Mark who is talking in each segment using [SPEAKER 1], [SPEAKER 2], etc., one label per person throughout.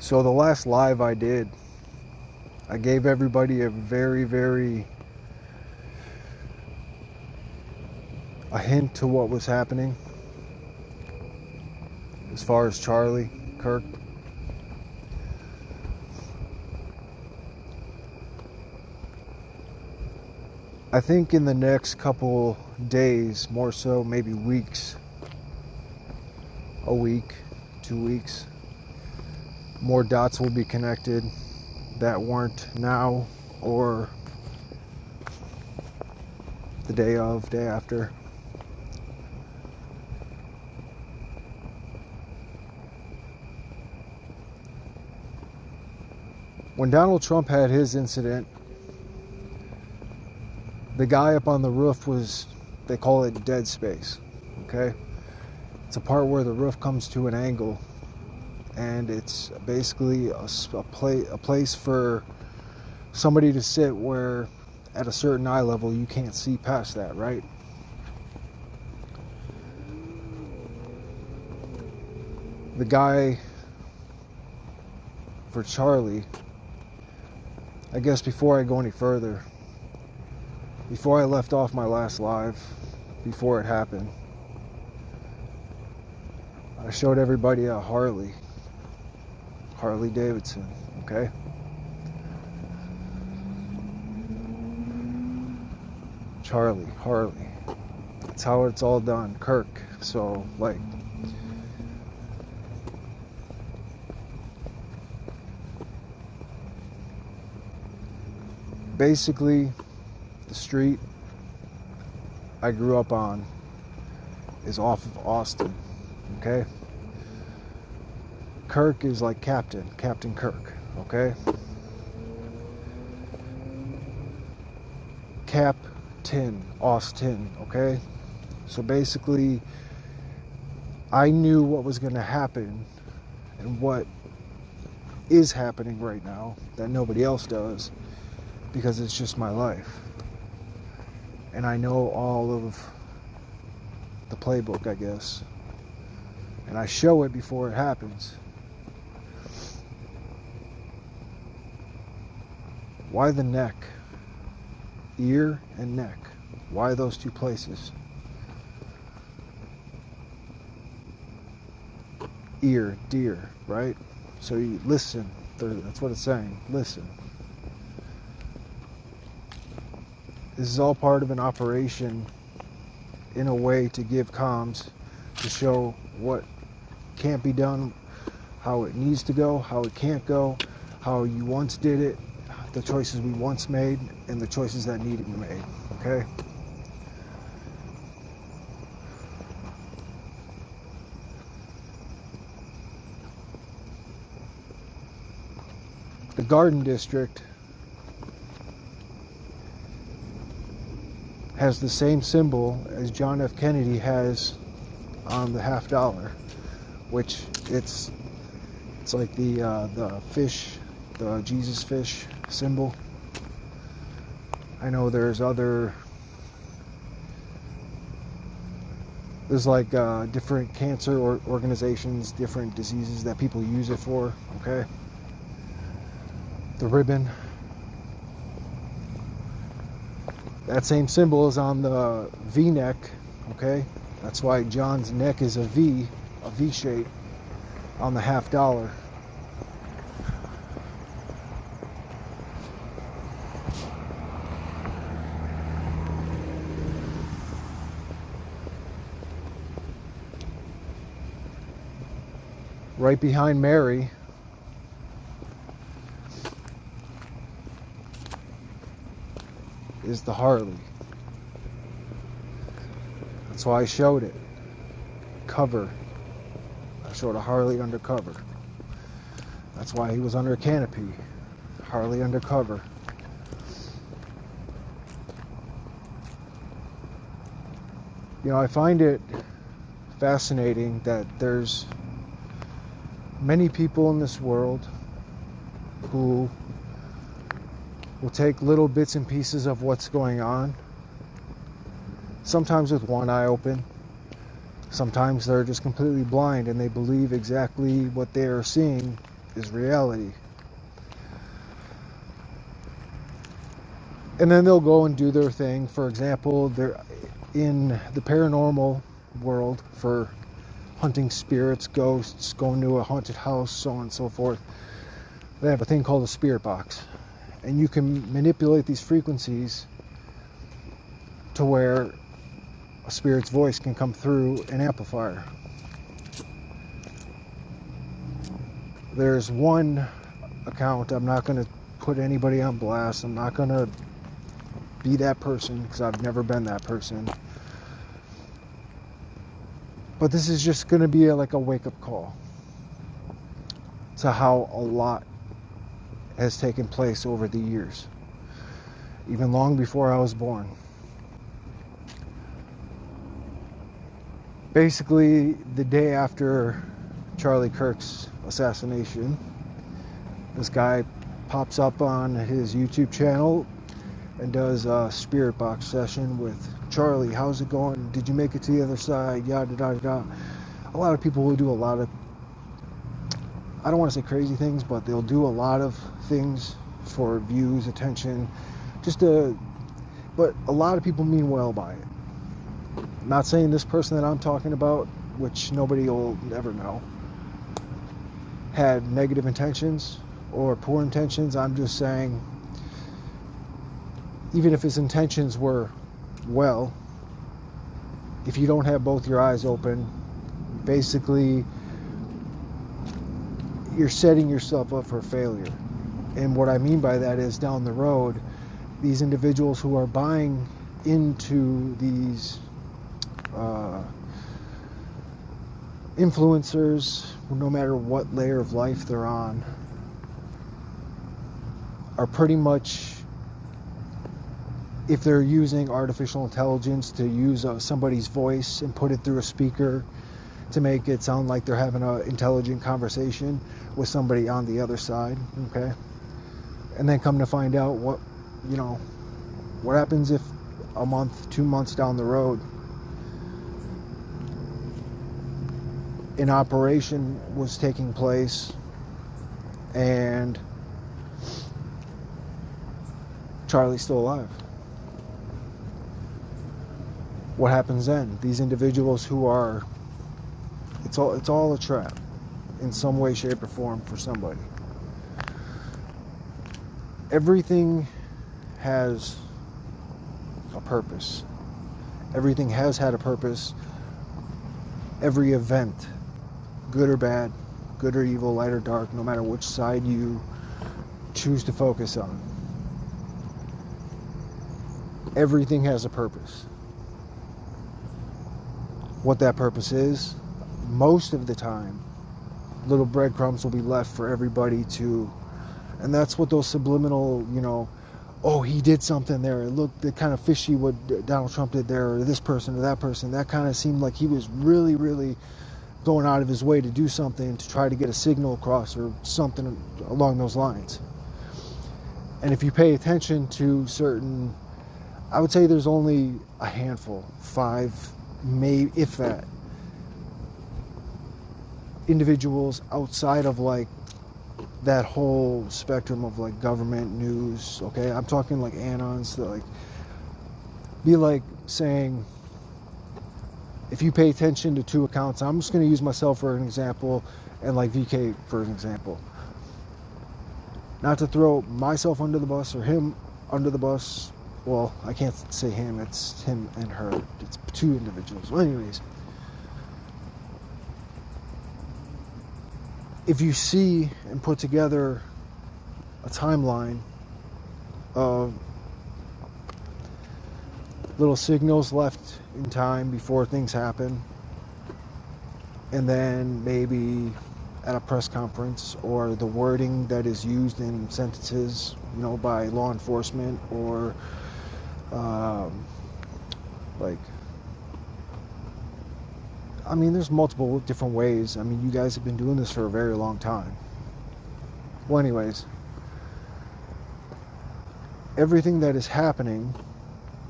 [SPEAKER 1] So the last live I did, I gave everybody a a hint to what was happening as far as Charlie Kirk. I think in the next couple days, more so maybe weeks, a week, 2 weeks, more dots will be connected that weren't now or the day of, day after. When Donald Trump had his incident, the guy up on the roof was, they call it dead space, okay? It's a part where the roof comes to an angle, and it's basically a place for somebody to sit where at a certain eye level you can't see past that, right? The guy for Charlie, I guess before I go any further, before I left off my last live, before it happened, I showed everybody a Harley Davidson, okay? Harley. That's how it's all done, Kirk. So, like, basically, the street I grew up on is off of Austin, okay? Kirk is like Captain Kirk, okay? Captain Austin, okay? So basically, I knew what was going to happen and what is happening right now that nobody else does, because it's just my life. And I know all of the playbook, I guess. And I show it before it happens. Why the neck? Ear and neck. Why those two places? Ear, deer, right? So you listen. That's what it's saying. Listen. This is all part of an operation in a way to give comms, to show what can't be done, how it needs to go, how it can't go, how you once did it, the choices we once made, and the choices that need to be made, okay? The Garden District has the same symbol as John F. Kennedy has on the $50, which it's like the fish, the Jesus fish symbol. I know there's like different cancer organizations, different diseases that people use it for, okay? The ribbon. That same symbol is on the V-neck, okay? That's why John's neck is a V shape on the $50. Right behind Mary is the Harley. That's why I showed it. Cover. I showed a Harley undercover. That's why he was under a canopy. Harley undercover. You know, I find it fascinating that there's many people in this world who will take little bits and pieces of what's going on, sometimes with one eye open, sometimes they're just completely blind and they believe exactly what they are seeing is reality. And then they'll go and do their thing. For example, they're in the paranormal world for hunting spirits, ghosts, going to a haunted house, so on and so forth. They have a thing called a spirit box. And you can manipulate these frequencies to where a spirit's voice can come through an amplifier. There's one account, I'm not going to put anybody on blast, I'm not going to be that person because I've never been that person. But this is just going to be like a wake-up call to how a lot has taken place over the years, even long before I was born. Basically, the day after Charlie Kirk's assassination, this guy pops up on his YouTube channel and does a spirit box session with Charlie. How's it going? Did you make it to the other side? Yada, yada, yada. A lot of people will do a lot of, I don't want to say crazy things, but they'll do a lot of things for views, attention, but a lot of people mean well by it. I'm not saying this person that I'm talking about, which nobody will ever know, had negative intentions or poor intentions. I'm just saying, even if his intentions were well, if you don't have both your eyes open, basically you're setting yourself up for failure. And what I mean by that is, down the road, these individuals who are buying into these influencers, no matter what layer of life they're on, are pretty much, if they're using artificial intelligence to use somebody's voice and put it through a speaker to make it sound like they're having an intelligent conversation with somebody on the other side, okay? And then come to find out what happens if a month, 2 months down the road, an operation was taking place and Charlie's still alive. What happens then? These individuals who are, it's all a trap in some way, shape, or form for somebody. Everything has a purpose. Everything has had a purpose. Every event, good or bad, good or evil, light or dark, no matter which side you choose to focus on, everything has a purpose. What that purpose is, most of the time, little breadcrumbs will be left for everybody to, and that's what those subliminal, oh, he did something there, it looked kind of fishy what Donald Trump did there, or this person or that person, that kind of seemed like he was really, really going out of his way to do something to try to get a signal across or something along those lines. And if you pay attention to certain, I would say there's only a handful, 5, maybe, if that, individuals outside of like that whole spectrum of like government news, okay? I'm talking like anons that like be like saying, if you pay attention to 2 accounts, I'm just going to use myself for an example and like VK for an example. Not to throw myself under the bus or him under the bus. Well, I can't say him, it's him and her. It's 2 individuals. Well, anyways, if you see and put together a timeline of little signals left in time before things happen, and then maybe at a press conference, or the wording that is used in sentences, by law enforcement, or there's multiple different ways. You guys have been doing this for a very long time. Well, anyways, everything that is happening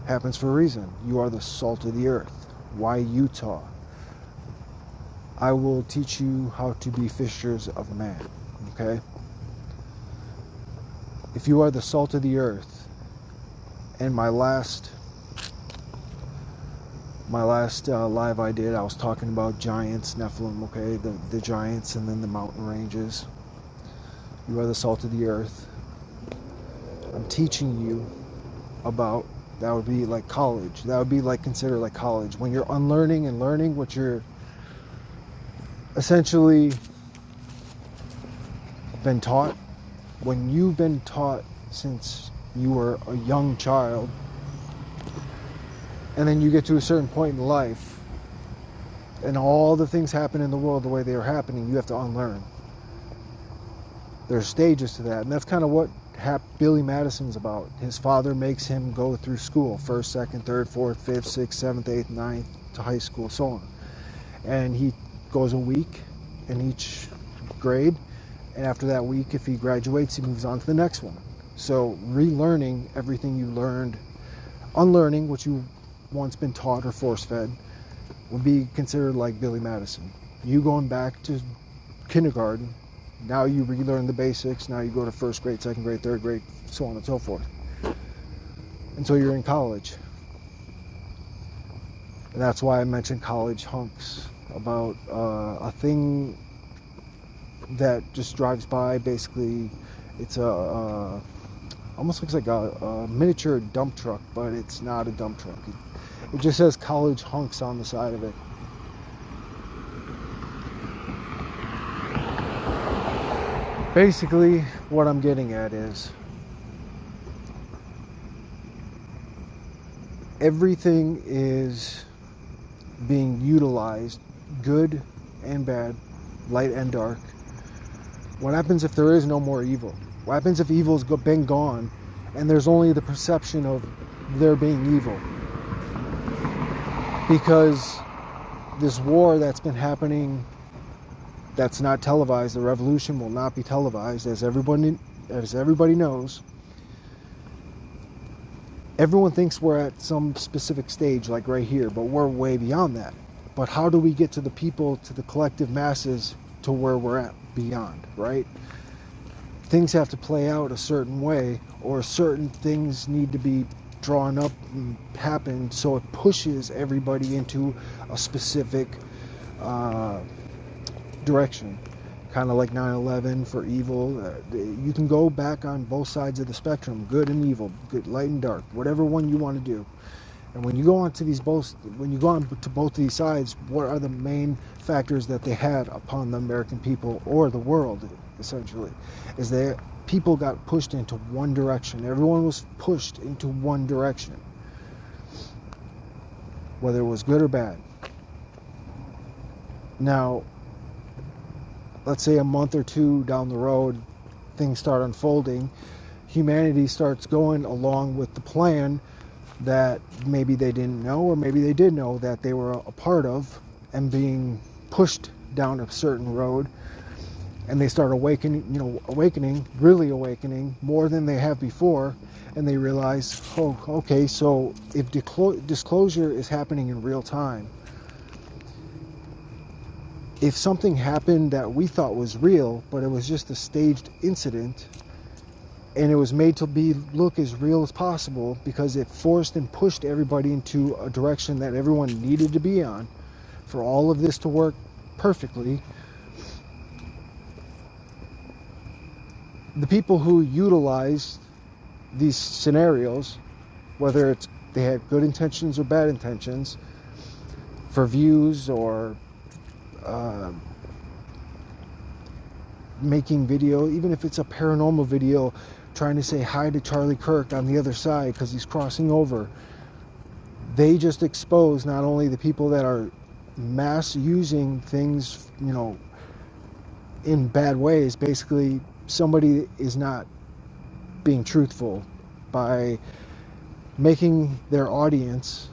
[SPEAKER 1] happens for a reason. You are the salt of the earth. Why Utah? I will teach you how to be fishers of man. Okay? If you are the salt of the earth, and my last live I did, I was talking about giants, Nephilim, okay? The giants and then the mountain ranges. You are the salt of the earth. I'm teaching you about, that would be like college. That would be like considered like college. When you're unlearning and learning what you're essentially been taught. When you've been taught since you were a young child, and then you get to a certain point in life, and all the things happen in the world the way they are happening, you have to unlearn. There's stages to that, and that's kind of what Billy Madison's about. His father makes him go through school, 1st, 2nd, 3rd, 4th, 5th, 6th, 7th, 8th, 9th, to high school, so on. And he goes a week in each grade, and after that week, if he graduates, he moves on to the next one. So relearning everything you learned, unlearning what you once been taught or force-fed, would be considered like Billy Madison. You going back to kindergarten, now you relearn the basics, now you go to 1st grade, 2nd grade, 3rd grade, so on and so forth, until you're in college. And that's why I mentioned college hunks, about a thing that just drives by. Basically, it's almost looks like a miniature dump truck, but it's not a dump truck. It just says college hunks on the side of it. Basically, what I'm getting at is everything is being utilized, good and bad, light and dark. What happens if there is no more evil? What happens if evil's been gone and there's only the perception of there being evil? Because this war that's been happening, that's not televised, the revolution will not be televised, as everybody knows. Everyone thinks we're at some specific stage, like right here, but we're way beyond that. But how do we get to the people, to the collective masses, to where we're at beyond, right? Things have to play out a certain way, or certain things need to be drawn up and happen, so it pushes everybody into a specific direction. Kind of like 9/11 for evil. You can go back on both sides of the spectrum, good and evil, good, light and dark, whatever one you want to do. And when you go on to both of these sides, what are the main factors that they had upon the American people, or the world, essentially, is that people got pushed into one direction. Everyone was pushed into one direction, whether it was good or bad. Now, let's say a month or two down the road, things start unfolding. Humanity starts going along with the plan that maybe they didn't know, or maybe they did know, that they were a part of, and being pushed down a certain road. And they start awakening, really awakening, more than they have before. And they realize, oh, okay, so if disclosure is happening in real time, if something happened that we thought was real, but it was just a staged incident, and it was made to look as real as possible because it forced and pushed everybody into a direction that everyone needed to be on for all of this to work perfectly, the people who utilize these scenarios, whether they had good intentions or bad intentions, for views or making video, even if it's a paranormal video, trying to say hi to Charlie Kirk on the other side because he's crossing over, they just expose not only the people that are mass using things, in bad ways. Basically, somebody is not being truthful by making their audience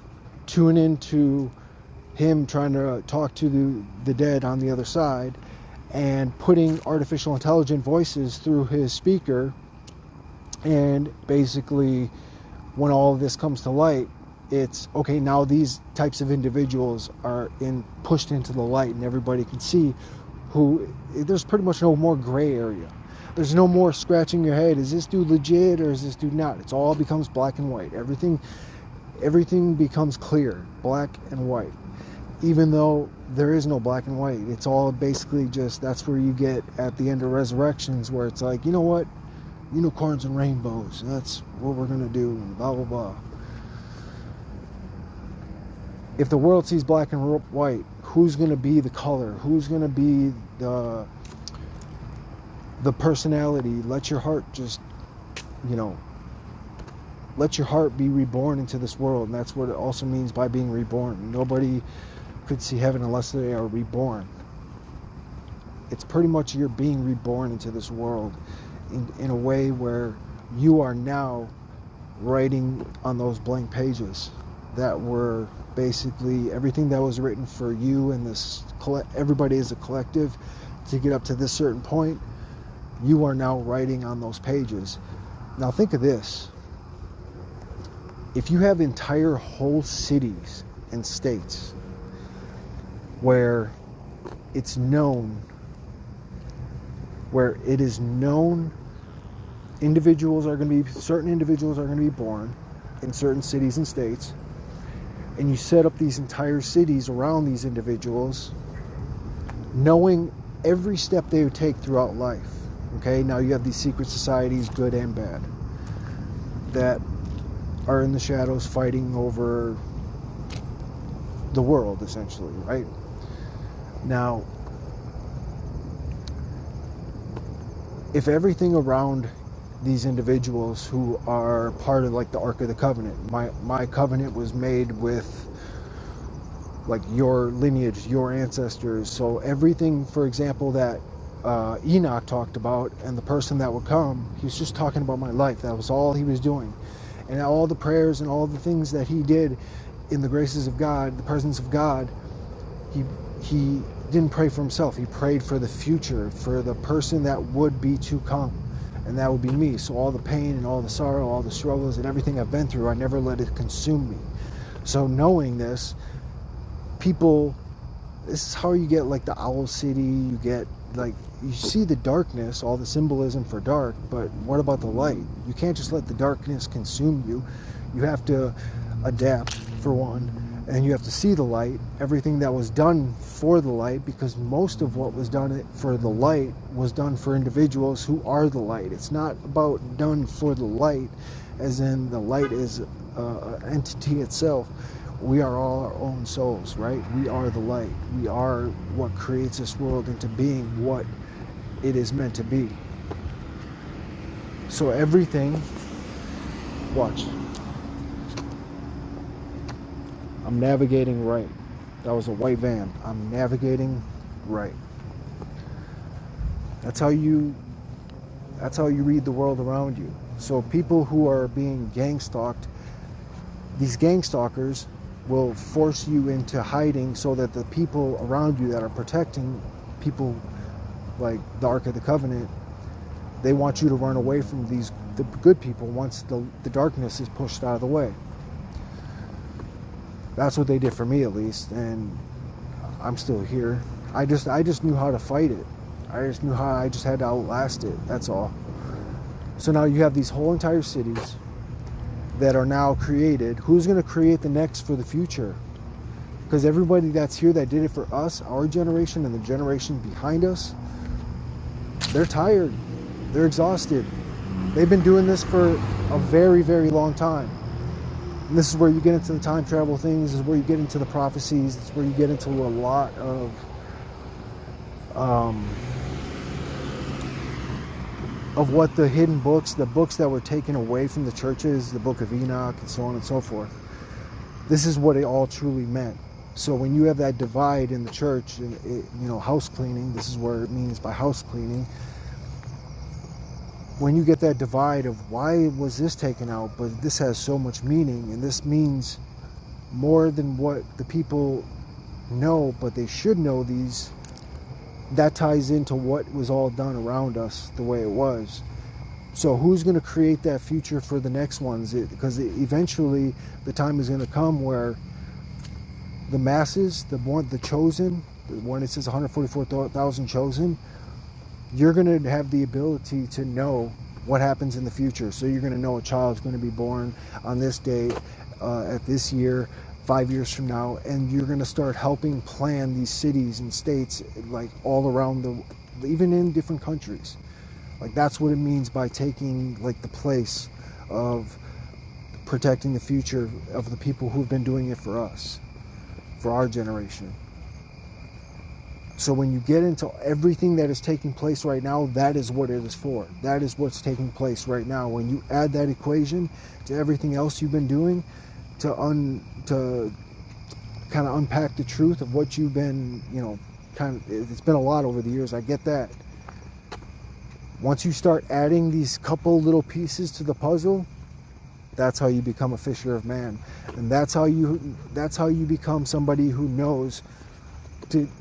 [SPEAKER 1] tune into him trying to talk to the dead on the other side, and putting artificial intelligent voices through his speaker. And basically, when all of this comes to light, it's okay, now these types of individuals are pushed into the light, and everybody can see There's pretty much no more gray area. There's no more scratching your head. Is this dude legit or is this dude not? It's all becomes black and white. Everything becomes clear, black and white. Even though there is no black and white, it's all basically just, that's where you get at the end of Resurrections, where it's like, you know what, unicorns and rainbows, that's what we're gonna do, and blah blah blah. If the world sees black and white, who's gonna be the color? Who's gonna be the personality? Let your heart just, let your heart be reborn into this world. And that's what it also means by being reborn. Nobody could see heaven unless they are reborn. It's pretty much you're being reborn into this world in a way where you are now writing on those blank pages that were basically everything that was written for you and this everybody as a collective to get up to this certain point. You are now writing on those pages. Now think of this. If you have entire whole cities and states where it is known certain individuals are going to be born in certain cities and states, and you set up these entire cities around these individuals, knowing every step they would take throughout life. Okay, now you have these secret societies, good and bad, that are in the shadows fighting over the world, essentially, right? Now, if everything around these individuals who are part of like the Ark of the Covenant, my covenant was made with like your lineage, your ancestors. So everything, for example, that Enoch talked about and the person that would come, he was just talking about my life. That was all he was doing. And all the prayers and all the things that he did in the graces of God, the presence of God, he didn't pray for himself. He prayed for the future, for the person that would be to come. And that would be me. So all the pain and all the sorrow, all the struggles and everything I've been through, I never let it consume me. So knowing this, this is how you get like the Owl City, you get like, you see the darkness, all the symbolism for dark, but what about the light? You can't just let the darkness consume you. You have to adapt, for one, and you have to see the light, everything that was done for the light, because most of what was done for the light was done for individuals who are the light. It's not about done for the light, as in the light is an entity itself. We are all our own souls, right? We are the light. We are what creates this world into being what it is meant to be. So everything, watch. I'm navigating right. That was a white van. I'm navigating right. That's how you read the world around you. So people who are being gang stalked, these gang stalkers will force you into hiding so that the people around you that are protecting people like the Ark of the Covenant, they want you to run away from the good people once the darkness is pushed out of the way. That's what they did for me, at least, and I'm still here. I just knew how to fight it. I just had to outlast it. That's all. So now you have these whole entire cities that are now created. Who's going to create the next for the future? Because everybody that's here that did it for us, our generation and the generation behind us, they're tired. They're exhausted. They've been doing this for a very, very long time. And this is where you get into the time travel things. This is where you get into the prophecies. This is where you get into a lot of what the hidden books, the books that were taken away from the churches, the Book of Enoch, and so on and so forth. This is what it all truly meant. So when you have that divide in the church, house cleaning, this is where it means by house cleaning. When you get that divide of why was this taken out, but this has so much meaning, and this means more than what the people know, but they should know these, that ties into what was all done around us the way it was. So who's going to create that future for the next ones? Because eventually the time is going to come where the masses, the chosen, when it says 144,000 chosen, you're going to have the ability to know what happens in the future. So you're going to know a child's going to be born on this date, at this year, 5 years from now, and you're going to start helping plan these cities and states, like all around even in different countries. Like, that's what it means by taking like the place of protecting the future of the people who've been doing it for us, for our generation. So when you get into everything that is taking place right now, that is what it is for. That is what's taking place right now. When you add that equation to everything else you've been doing to kind of unpack the truth of what you've been, it's been a lot over the years. I get that. Once you start adding these couple little pieces to the puzzle, that's how you become a fisher of man. And that's how you become somebody who knows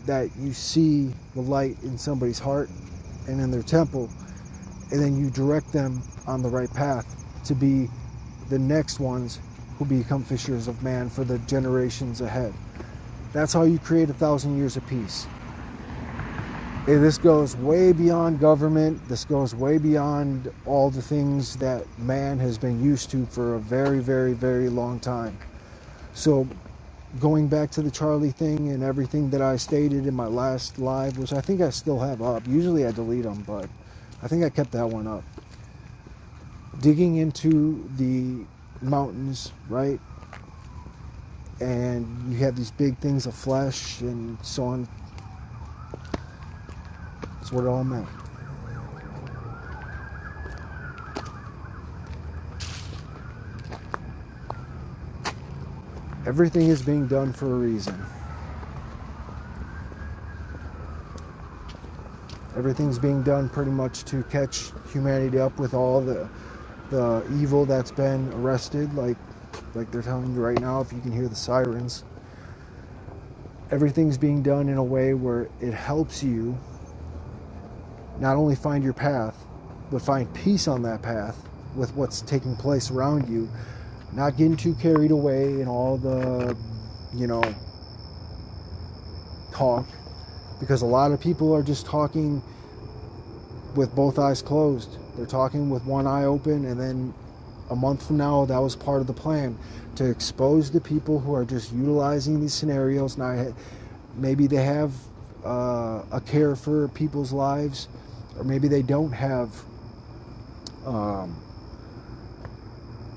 [SPEAKER 1] that you see the light in somebody's heart and in their temple, and then you direct them on the right path to be the next ones who become fishers of man for the generations ahead. That's how you create 1,000 years of peace. And this goes way beyond government. This goes way beyond all the things that man has been used to for a very, very, very long time. So going back to the Charlie thing and everything that I stated in my last live, which I think I still have up. Usually I delete them, but I think I kept that one up. Digging into the mountains, right? And you have these big things of flesh and so on. That's what it all meant. Everything is being done for a reason. Everything's being done pretty much to catch humanity up with all the evil that's been arrested, like they're telling you right now, if you can hear the sirens. Everything's being done in a way where it helps you not only find your path, but find peace on that path with what's taking place around you. Not getting too carried away in all the, talk. Because a lot of people are just talking with both eyes closed. They're talking with one eye open, and then a month from now, that was part of the plan, to expose the people who are just utilizing these scenarios. Now, maybe they have a care for people's lives, or maybe they don't have,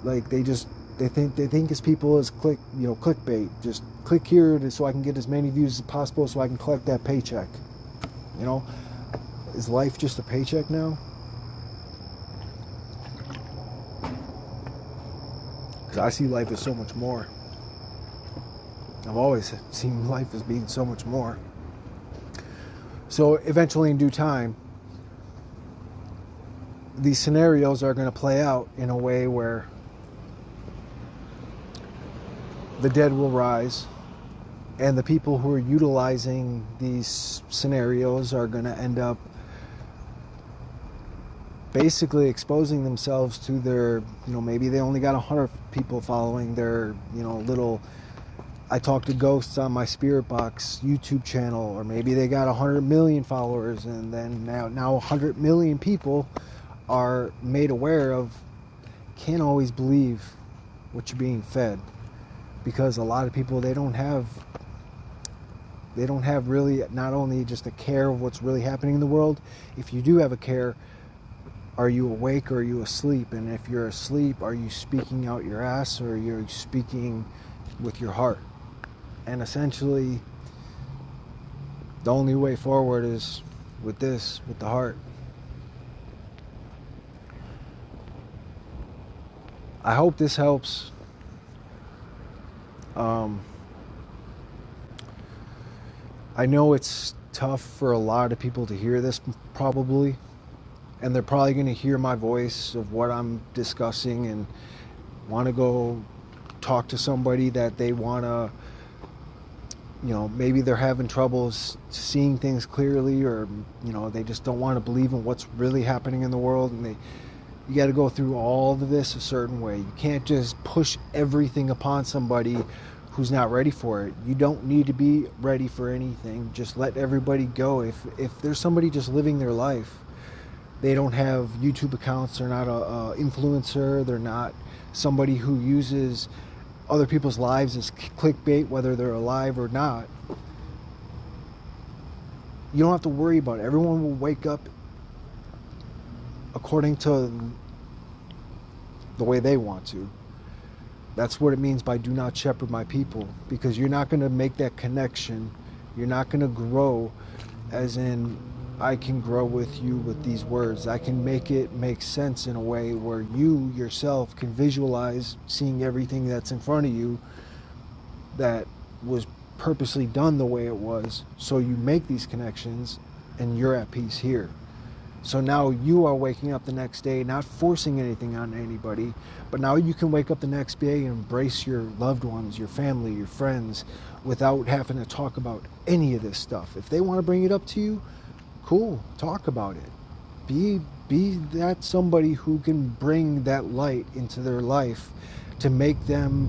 [SPEAKER 1] they think as people as clickbait. Just click here so I can get as many views as possible so I can collect that paycheck. Is life just a paycheck now? Because I see life as so much more. I've always seen life as being so much more. So eventually, in due time, these scenarios are going to play out in a way where the dead will rise, and the people who are utilizing these scenarios are going to end up basically exposing themselves to their, maybe they only got 100 people following their, little I Talk to Ghosts on My Spirit Box YouTube channel, or maybe they got 100 million followers, and then now 100 million people are made aware of. Can't always believe what you're being fed, because a lot of people, they don't have really not only just a care of what's really happening in the world. If you do have a care, are you awake or are you asleep? And if you're asleep, are you speaking out your ass, or are you speaking with your heart? And essentially, the only way forward is with the heart. I hope this helps. I know it's tough for a lot of people to hear this, probably, and they're probably going to hear my voice of what I'm discussing and want to go talk to somebody that they want to, maybe they're having troubles seeing things clearly, or they just don't want to believe in what's really happening in the world, and you got to go through all of this a certain way. You can't just push everything upon somebody who's not ready for it. You don't need to be ready for anything. Just let everybody go. If there's somebody just living their life, they don't have YouTube accounts, they're not a influencer, they're not somebody who uses other people's lives as clickbait, whether they're alive or not, you don't have to worry about it. Everyone will wake up according to the way they want to. That's what it means by do not shepherd my people, because you're not going to make that connection. You're not going to grow as in I can grow with you with these words. I can make it make sense in a way where you yourself can visualize seeing everything that's in front of you that was purposely done the way it was, so you make these connections and you're at peace here. So now you are waking up the next day not forcing anything on anybody, but now you can wake up the next day and embrace your loved ones, your family, your friends, without having to talk about any of this stuff. If they want to bring it up to you, cool, talk about it. Be that somebody who can bring that light into their life to make them,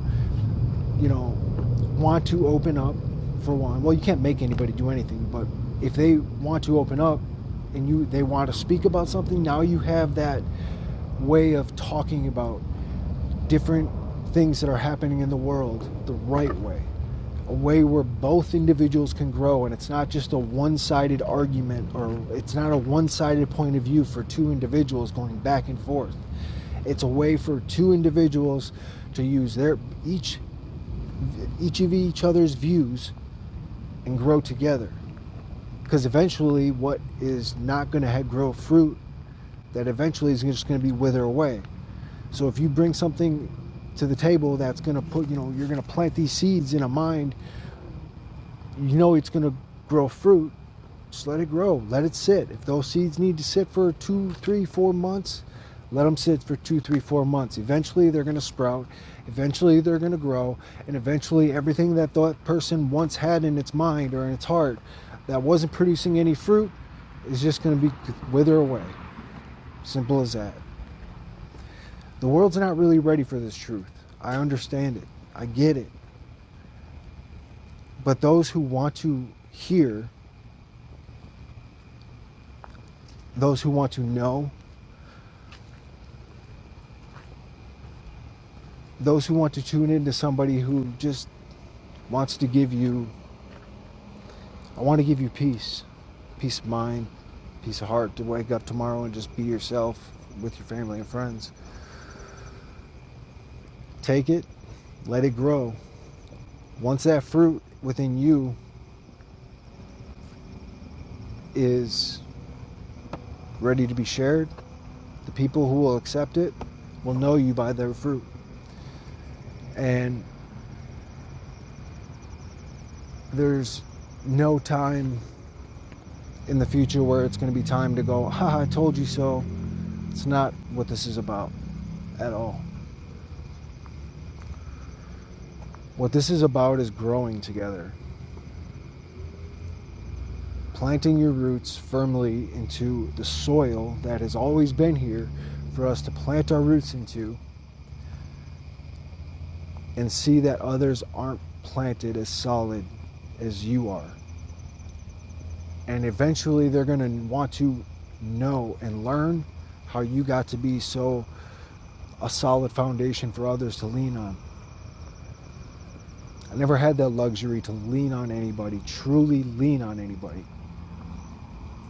[SPEAKER 1] want to open up, for one. Well, you can't make anybody do anything, but if they want to open up and they want to speak about something, now you have that way of talking about different things that are happening in the world the right way. A way where both individuals can grow, and it's not just a one-sided argument, or it's not a one-sided point of view for two individuals going back and forth. It's a way for two individuals to use each of each other's views and grow together. Because eventually what is not going to grow fruit, that eventually is just going to be wither away. So if you bring something to the table that's going to put, you're going to plant these seeds in a mind, it's going to grow fruit, just let it grow, let it sit. If those seeds need to sit for 2, 3, 4 months, let them sit for 2, 3, 4 months. Eventually they're going to sprout, eventually they're going to grow, and eventually everything that person once had in its mind or in its heart that wasn't producing any fruit is just going to be wither away. Simple as that. The world's not really ready for this truth. I understand it. I get it. But those who want to hear, those who want to know, those who want to tune into somebody who just wants to give you, I want to give you peace of mind, peace of heart, to wake up tomorrow and just be yourself with your family and friends. Take it, let it grow. Once that fruit within you is ready to be shared, the people who will accept it will know you by their fruit. And there's no time in the future where it's going to be time to go, I told you so. It's not what this is about at all. What this is about is growing together. Planting your roots firmly into the soil that has always been here for us to plant our roots into, and see that others aren't planted as solid as you are. And eventually they're going to want to know and learn how you got to be so a solid foundation for others to lean on. I never had that luxury to lean on anybody, truly lean on anybody.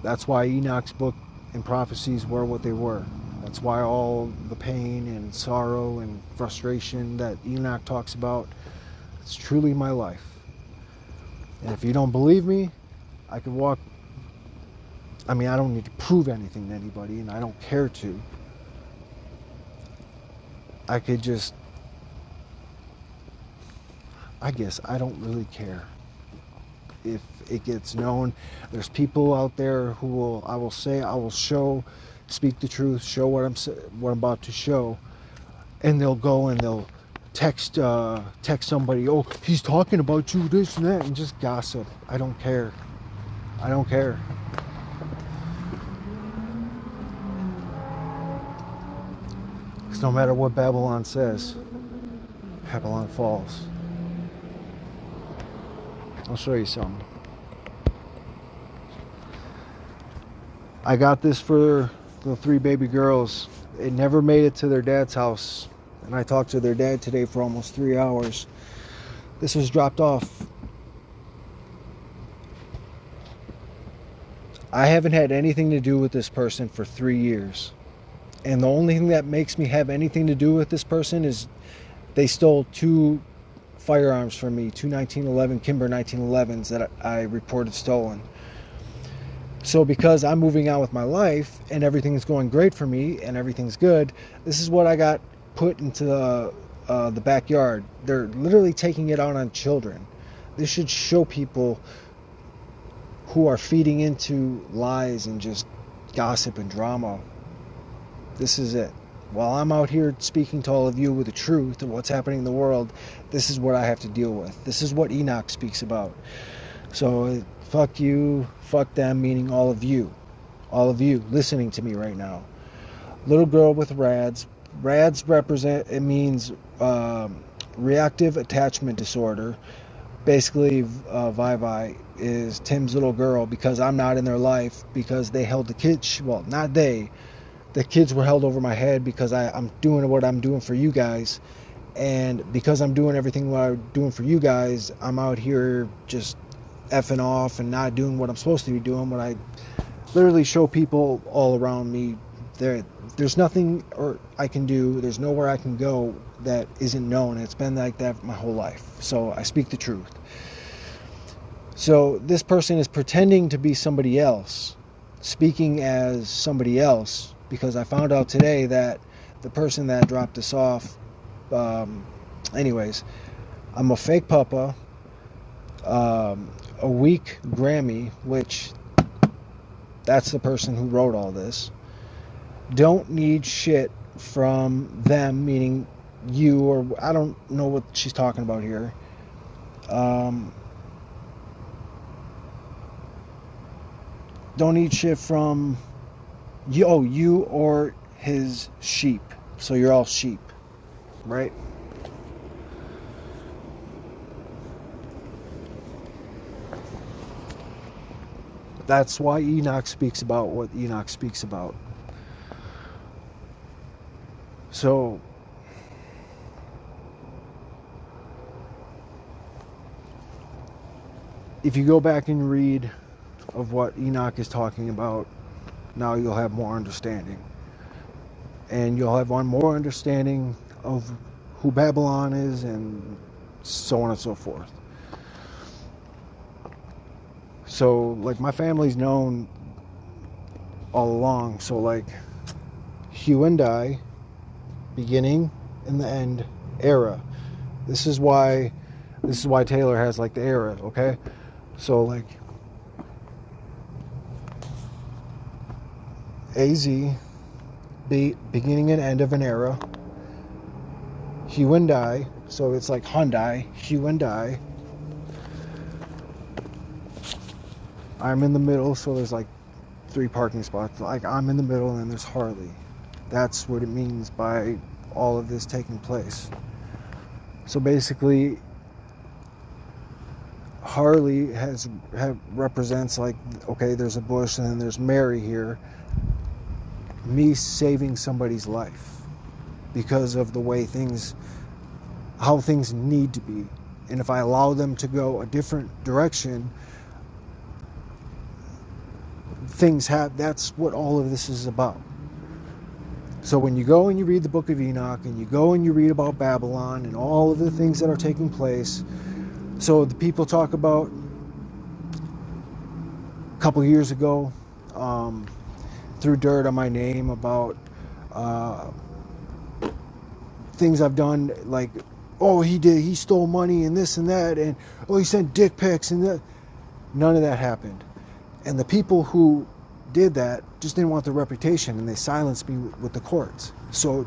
[SPEAKER 1] That's why Enoch's book and prophecies were what they were. That's why all the pain and sorrow and frustration that Enoch talks about, it's truly my life. And if you don't believe me, I could walk. I don't need to prove anything to anybody, and I don't care to. I could just, I guess I don't really care if it gets known. There's people out there who I will show, speak the truth, show what I'm about to show, and they'll go and they'll text somebody, oh, he's talking about you, this and that, and just gossip. I don't care. I don't care. Because no matter what Babylon says, Babylon falls. I'll show you something. I got this for the 3 baby girls. It never made it to their dad's house. And I talked to their dad today for almost 3 hours. This was dropped off. I haven't had anything to do with this person for 3 years. And the only thing that makes me have anything to do with this person is they stole 2 firearms from me, 2 1911 Kimber 1911s that I reported stolen. So because I'm moving on with my life and everything's going great for me and everything's good, this is what I got put into the backyard. They're literally taking it out on children. This should show people who are feeding into lies and just gossip and drama. This is it. While I'm out here speaking to all of you with the truth of what's happening in the world, this is what I have to deal with. This is what Enoch speaks about. So fuck you, fuck them, meaning all of you listening to me right now. Little girl with RADS. RADS represent, it means reactive attachment disorder. Basically, Vivi is Tim's little girl because I'm not in their life, because they held the kids, well, not they, the kids were held over my head because I'm doing what I'm doing for you guys. And because I'm doing everything what I'm doing for you guys, I'm out here just effing off and not doing what I'm supposed to be doing. When I literally show people all around me, there's nothing I can do, there's nowhere I can go that isn't known. It's been like that my whole life. So I speak the truth. So this person is pretending to be somebody else, speaking as somebody else, because I found out today that the person that dropped us off, anyways, I'm a fake papa, a weak Grammy, which that's the person who wrote all this. Don't need shit from them, meaning you, or I don't know what she's talking about here. Don't need shit from you or his sheep. So you're all sheep, right? That's why Enoch speaks about what Enoch speaks about. So if you go back and read of what Enoch is talking about, now you'll have more understanding. And you'll have one more understanding of who Babylon is and so on and so forth. So, like, my family's known all along. So, like, Hugh and I, beginning and the end era. This is why Taylor has, like, the era, okay? So, like, AZ, beginning and end of an era. Hyundai, so it's like Hyundai, Hyundai. I'm in the middle, so there's like 3 parking spots. Like, I'm in the middle, and then there's Harley. That's what it means by all of this taking place. So basically, Harley represents, like, okay, there's a bush, and then there's Mary here. Me saving somebody's life because of the way how things need to be. And if I allow them to go a different direction, that's what all of this is about. So when you go and you read the book of Enoch, and you go and you read about Babylon and all of the things that are taking place, so the people talk about a couple years ago, threw dirt on my name about things I've done, like, oh, he stole money and this and that, and oh, he sent dick pics and that. None of that happened. And the people who did that just didn't want their reputation, and they silenced me with the courts. So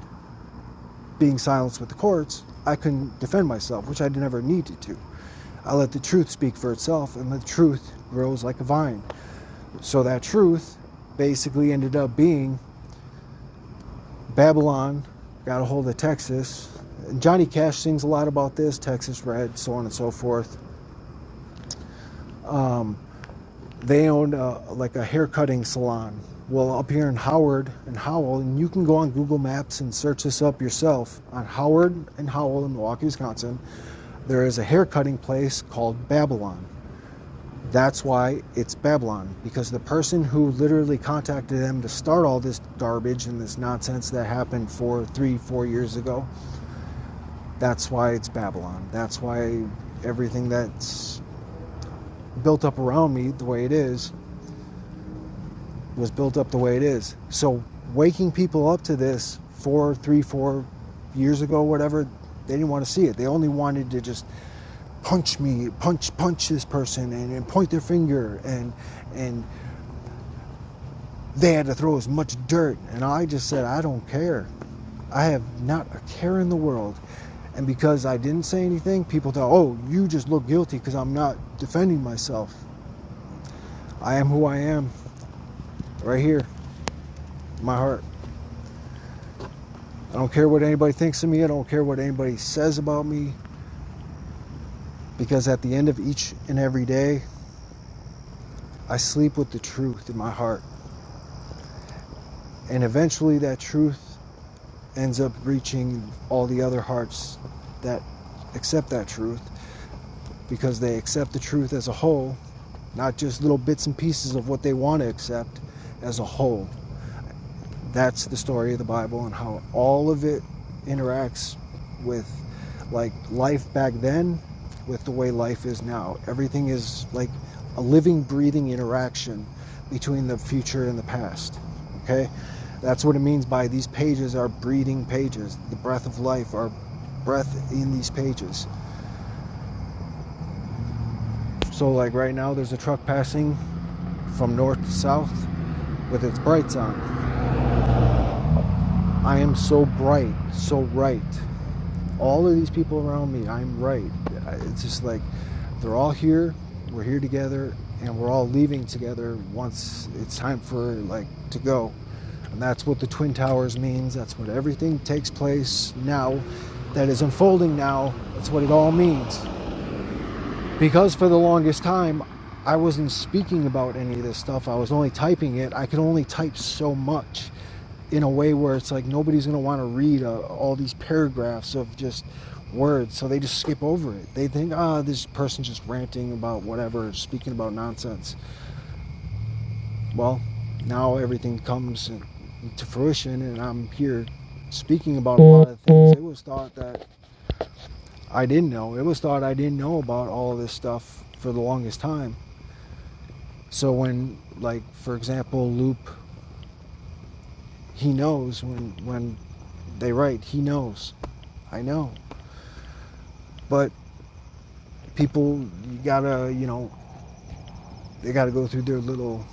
[SPEAKER 1] being silenced with the courts, I couldn't defend myself, which I never needed to. I let the truth speak for itself, and the truth grows like a vine. So that truth basically ended up being Babylon got a hold of Texas. And Johnny Cash sings a lot about this, Texas Red, so on and so forth. They own like a hair cutting salon. Well, up here in Howard and Howell, and you can go on Google Maps and search this up yourself. On Howard and Howell in Milwaukee, Wisconsin, there is a hair cutting place called Babylon. That's why it's Babylon, because the person who literally contacted them to start all this garbage and this nonsense that happened 3-4 years ago, that's why it's Babylon. That's why everything that's built up around me the way it is was built up the way it is. So waking people up to this 4 years ago, whatever, they didn't want to see it. They only wanted to just punch me, punch this person, and point their finger, and they had to throw as much dirt. And I just said, I don't care. I have not a care in the world. And because I didn't say anything, people thought, oh, you just look guilty because I'm not defending myself. I am who I am, right here, in my heart. I don't care what anybody thinks of me. I don't care what anybody says about me. Because at the end of each and every day, I sleep with the truth in my heart. And eventually that truth ends up reaching all the other hearts that accept that truth, because they accept the truth as a whole, not just little bits and pieces of what they want to accept, as a whole. That's the story of the Bible and how all of it interacts with like life back then with the way life is now. Everything is like a living, breathing interaction between the future and the past. Okay? That's what it means by these pages are breathing pages. The breath of life are breath in these pages. So like right now there's a truck passing from north to south with its brights on. I am so bright, so right. All of these people around me, I'm right. It's just like they're all here, we're here together, and we're all leaving together once it's time for like to go. And that's what the Twin Towers means. That's what everything takes place now that is unfolding now. That's what it all means. Because for the longest time, I wasn't speaking about any of this stuff. I was only typing it. I could only type so much in a way where it's like nobody's going to want to read all these paragraphs of just words. So they just skip over it. They think, this person's just ranting about whatever, speaking about nonsense. Well, now everything comes to fruition, and I'm here speaking about a lot of things. It was thought that I didn't know. It was thought I didn't know about all of this stuff for the longest time. So when, like, for example, Loop, he knows when they write, he knows. I know. But people, you gotta, they gotta go through their little,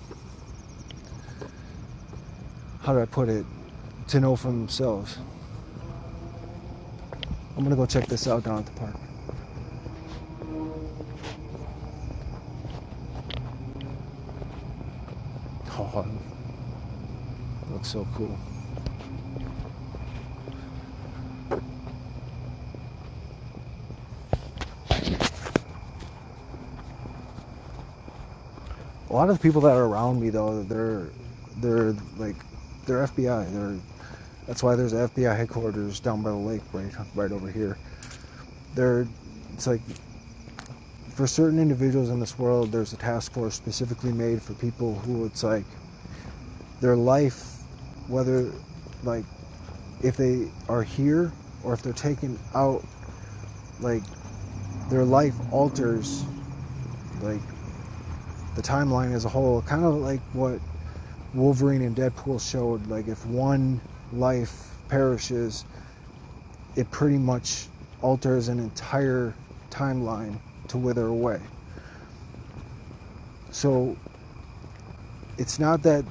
[SPEAKER 1] how do I put it, to know for themselves. I'm gonna go check this out down at the park. Oh, it looks so cool. A lot of the people that are around me, though, they're FBI. That's why there's an FBI headquarters down by the lake, right over here. It's like, for certain individuals in this world, there's a task force specifically made for people who it's like their life, whether like if they are here or if they're taken out, like their life alters like the timeline as a whole, kind of like what Wolverine and Deadpool showed. Like if one life perishes, it pretty much alters an entire timeline to wither away. So it's not that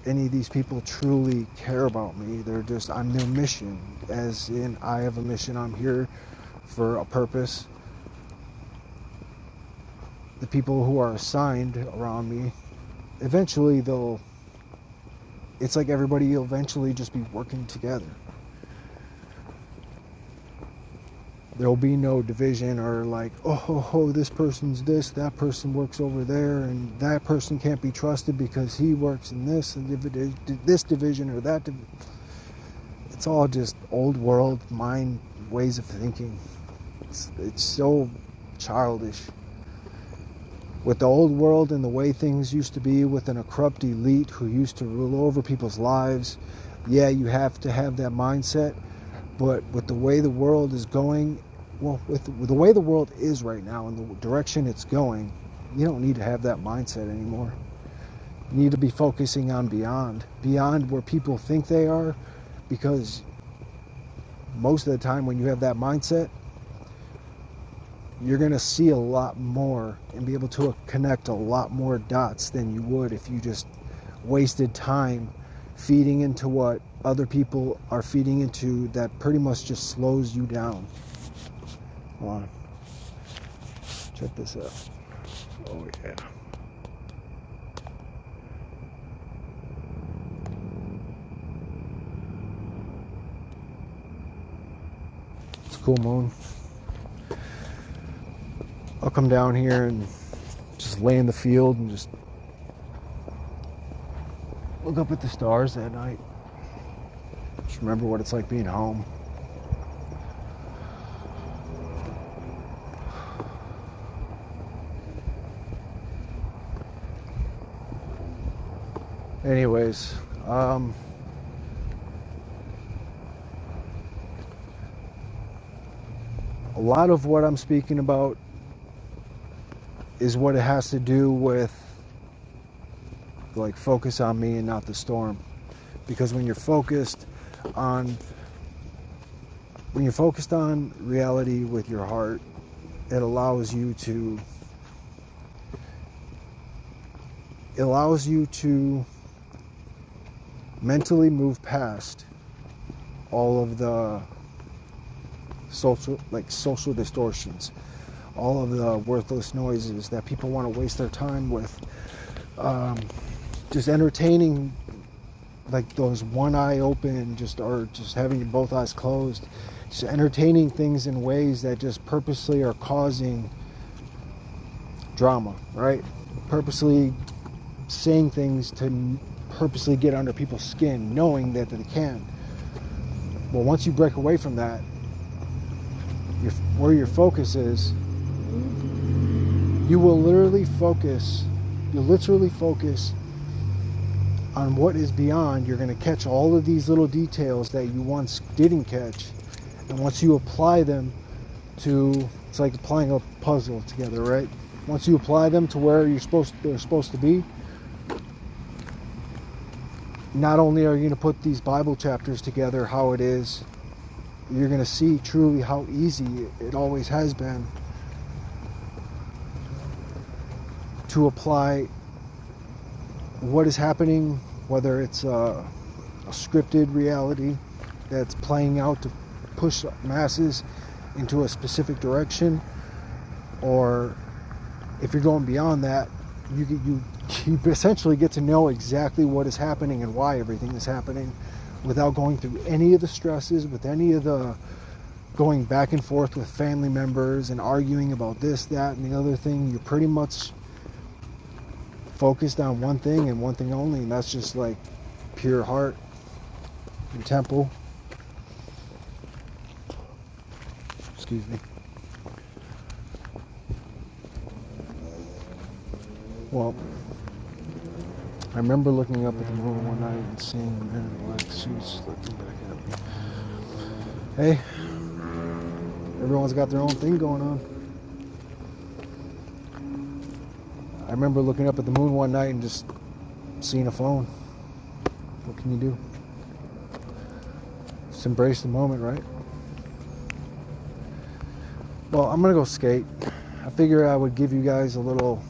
[SPEAKER 1] any of these people truly care about me. They're just, I'm their mission, as in I have a mission. I'm here for a purpose. The people who are assigned around me, eventually it's like everybody will eventually just be working together. There'll be no division or like, oh, this person's this, that person works over there, and that person can't be trusted because he works in this division or that. It's all just old world mind ways of thinking. It's so childish. With the old world and the way things used to be within a corrupt elite who used to rule over people's lives, yeah, you have to have that mindset. But with the way the world is going, well, with the way the world is right now and the direction it's going, you don't need to have that mindset anymore. You need to be focusing on beyond where people think they are, because most of the time when you have that mindset, you're going to see a lot more and be able to connect a lot more dots than you would if you just wasted time feeding into what other people are feeding into that pretty much just slows you down. Hold on. Check this out. Oh, yeah. It's a cool moon. I'll come down here and just lay in the field and just look up at the stars at night. Just remember what it's like being home. Anyways, a lot of what I'm speaking about is what it has to do with, like, focus on me and not the storm. Because when you're focused on reality with your heart, it allows you to mentally move past all of the social distortions, all of the worthless noises that people want to waste their time with, just entertaining, like those one eye open, or just having both eyes closed, just entertaining things in ways that just purposely are causing drama, right? Purposely saying things to purposely get under people's skin, knowing that they can. Well, once you break away from that, where your focus is, you'll literally focus on what is beyond. You're going to catch all of these little details that you once didn't catch, and once you apply them to, it's like applying a puzzle together, right? Once you apply them to where they're supposed to be, not only are you going to put these Bible chapters together how it is, you're going to see truly how easy it always has been to apply what is happening, whether it's a scripted reality that's playing out to push masses into a specific direction, or if you're going beyond that, you essentially get to know exactly what is happening and why everything is happening without going through any of the stresses, with any of the going back and forth with family members and arguing about this, that, and the other thing. You're pretty much focused on one thing and one thing only, and that's just like pure heart and temple. Excuse me. Well, I remember looking up at the moon one night and seeing the man in black suits looking back at me. Hey, everyone's got their own thing going on. I remember looking up at the moon one night and just seeing a phone. What can you do? Just embrace the moment, right? Well, I'm gonna go skate. I figured I would give you guys a little